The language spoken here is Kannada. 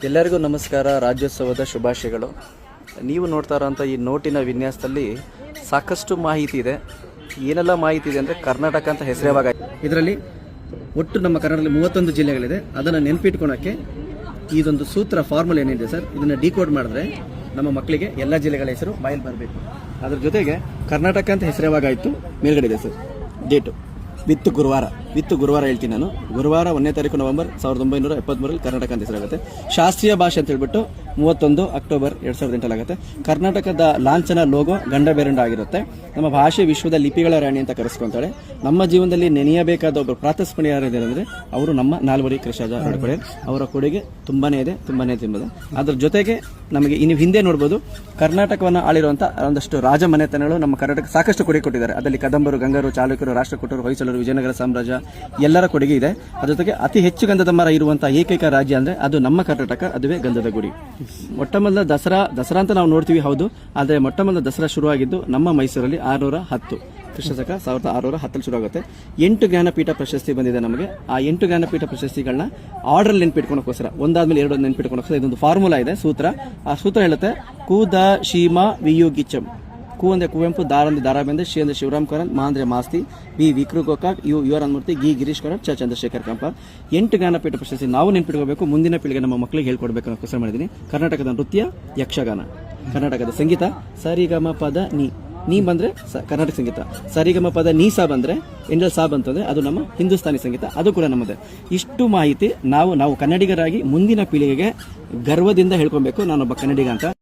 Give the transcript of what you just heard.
ಎಲ್ಲರಿಗೂ ನಮಸ್ಕಾರ. ರಾಜ್ಯೋತ್ಸವದ ಶುಭಾಶಯಗಳು. ನೀವು ನೋಡ್ತಾ ಇರೋಂಥ ಈ ನೋಟಿನ ವಿನ್ಯಾಸದಲ್ಲಿ ಸಾಕಷ್ಟು ಮಾಹಿತಿ ಇದೆ. ಏನೆಲ್ಲ ಮಾಹಿತಿ ಇದೆ ಅಂದರೆ ಕರ್ನಾಟಕ ಅಂತ ಹೆಸರೇವಾಗ ಇದರಲ್ಲಿ ಒಟ್ಟು ನಮ್ಮ ಕರ್ನಾಟಕದಲ್ಲಿ 31 ಜಿಲ್ಲೆಗಳಿದೆ. ಅದನ್ನು ನೆನಪಿಟ್ಕೊಳಕ್ಕೆ ಇದೊಂದು ಸೂತ್ರ ಫಾರ್ಮುಲಾ ಏನಿದೆ ಸರ್, ಇದನ್ನು ಡಿಕೋಡ್ ಮಾಡಿದ್ರೆ ನಮ್ಮ ಮಕ್ಕಳಿಗೆ ಎಲ್ಲ ಜಿಲ್ಲೆಗಳ ಹೆಸರು ಬಾಯಲ್ಲಿ ಬರಬೇಕು. ಅದ್ರ ಜೊತೆಗೆ ಕರ್ನಾಟಕ ಅಂತ ಹೆಸರೇವಾಗಾಯಿತು ಮೇಲ್ಗಡೆ ಇದೆ ಸರ್ ಡೇಟು ವಿತ್ತು ಗುರುವಾರ ಹೇಳ್ತೀನಿ ನಾನು. ಗುರುವಾರ 1ನೇ ತಾರೀಕು ನವೆಂಬರ್ 1973 ಕರ್ನಾಟಕ ಅಂತ ಹೆಸರಾಗುತ್ತೆ. ಶಾಸ್ತ್ರೀಯ ಭಾಷೆ ಅಂತ ಹೇಳ್ಬಿಟ್ಟು 31 ಅಕ್ಟೋಬರ್ 2008 ಆಗುತ್ತೆ. ಕರ್ನಾಟಕದ ಲಾಂಛನ ಲೋಗೋ ಗಂಡ ಬೇರಂಡ ಆಗಿರುತ್ತೆ. ನಮ್ಮ ಭಾಷೆ ವಿಶ್ವದ ಲಿಪಿಗಳ ರಾಣಿ ಅಂತ ಕರೆಸ್ಕೊಂತಾಳೆ. ನಮ್ಮ ಜೀವನದಲ್ಲಿ ನೆನೆಯಬೇಕಾದ ಒಬ್ಬರು ಪ್ರಾತಸ್ಮರಣೀಯ ಯಾರಿದ್ದಾರೆ ಅಂದರೆ ಅವರು ನಮ್ಮ ನಾಲ್ವಡಿ ಕೃಷ್ಣರಾಜ ಒಡೆಯರ್. ಅವರ ಕೊಡುಗೆ ತುಂಬಾನೇ ಇದೆ. ಅದ್ರ ಜೊತೆಗೆ ನಮಗೆ ಇನ್ನು ಹಿಂದೆ ನೋಡ್ಬೋದು, ಕರ್ನಾಟಕವನ್ನು ಆಳಿರುವಂಥ ಒಂದಷ್ಟು ರಾಜ ಮನೆತನಗಳು ನಮ್ಮ ಕರ್ನಾಟಕ ಸಾಕಷ್ಟು ಕೊಡುಗೆ ಕೊಟ್ಟಿದ್ದಾರೆ. ಅದರಲ್ಲಿ ಕದಂಬರು, ಗಂಗರು, ಚಾಲುಕ್ಯರು, ರಾಷ್ಟ್ರಕೂಟರು, ಹೊಯ್ಸಳರು, ವಿಜಯನಗರ ಸಾಮ್ರಾಜ್ಯ ಎಲ್ಲರ ಕೊಡುಗೆ ಇದೆ. ಅದ್ರ ಜೊತೆಗೆ ಅತಿ ಹೆಚ್ಚು ಗಂಧದ ಮರ ಇರುವಂತಹ ಏಕೈಕ ರಾಜ್ಯ ಅಂದ್ರೆ ಅದು ನಮ್ಮ ಕರ್ನಾಟಕ, ಅದುವೇ ಗಂಧದ ಗುಡಿ. ಮೊಟ್ಟಮೊದಲ ದಸರಾ ಅಂತ ನಾವು ನೋಡ್ತೀವಿ, ಹೌದು. ಆದರೆ ಮೊಟ್ಟಮೊದಲ ದಸರಾ ಶುರುವಾಗಿದ್ದು ನಮ್ಮ ಮೈಸೂರಲ್ಲಿ 610 ಕ್ರಿಸ್ತಶಕ 1610 ಶುರುವಾಗುತ್ತೆ. 8 ಜ್ಞಾನಪೀಠ ಪ್ರಶಸ್ತಿ ಬಂದಿದೆ ನಮಗೆ. ಆ 8 ಜ್ಞಾನಪೀಠ ಪ್ರಶಸ್ತಿಗಳನ್ನ ಆರ್ಡರ್ ನೆನ್ಪಿಟ್ಕೊಳಕ್ಕೋಸ್ಕರ ಒಂದಾದ್ಮೇಲೆ ಎರಡು ನೆನ್ಪಿಟ್ಕೊಳಕ್ಕೋಸ್ಕರ ಇದೊಂದು ಫಾರ್ಮುಲಾ ಇದೆ, ಸೂತ್ರ. ಆ ಸೂತ್ರ ಹೇಳುತ್ತೆ ಕೂದ ಶೀಮಾ ವಿಯುಗಿಚಂ. ಕು ಅಂದ್ರೆ ಕುವೆಂಪು, ದಾರ ಅಂದ್ರೆ ದಾರಾಬೇಂದ್ರೆ, ಶಿ ಅಂದ್ರೆ ಶಿವರಾಮ್ ಕಾರಂತ್, ಮಾ ಅಂದ್ರೆ ಮಾಸ್ತಿ, ಬಿ ವಿಕ್ರು ಗೋಕಾಕ್, ಯು ಯುವರಾನ್ಮೂರ್ತಿ, ಗಿ ಗಿರೀಶ್ ಕರಡ್, ಚ ಚಂದ್ರಶೇಖರ್ ಕಂಪಾರ್. 8 ಜ್ಞಾನಪೀಠ ಪ್ರಶಸ್ತಿ ನಾವು ನೆನ್ಪಿಟ್ಕೋಬೇಕು, ಮುಂದಿನ ಪೀಳಿಗೆ ನಮ್ಮ ಮಕ್ಕಳಿಗೆ ಹೇಳ್ಕೊಡ್ಬೇಕು ಅನ್ನೋ ಕೋಸ್ಕರ ಮಾಡಿದ್ದೀನಿ. ಕರ್ನಾಟಕದ ನೃತ್ಯ ಯಕ್ಷಗಾನ, ಕರ್ನಾಟಕದ ಸಂಗೀತ ಸರಿಗಮ ಪದ ನೀ ಬಂದ್ರೆ ಕರ್ನಾಟಕ ಸಂಗೀತ, ಸರಿಗಮ ಪದ ನೀ ಸಾ ಬಂದ್ರೆ ಎಂಡಲ್ ಸಾ ಬಂತಂದ್ರೆ ಅದು ನಮ್ಮ ಹಿಂದೂಸ್ತಾನಿ ಸಂಗೀತ, ಅದು ಕೂಡ ನಮ್ಮದೇ. ಇಷ್ಟು ಮಾಹಿತಿ ನಾವು ಕನ್ನಡಿಗರಾಗಿ ಮುಂದಿನ ಪೀಳಿಗೆಗೆ ಗರ್ವದಿಂದ ಹೇಳ್ಕೊಬೇಕು, ನಾನೊಬ್ಬ ಕನ್ನಡಿಗ ಅಂತ.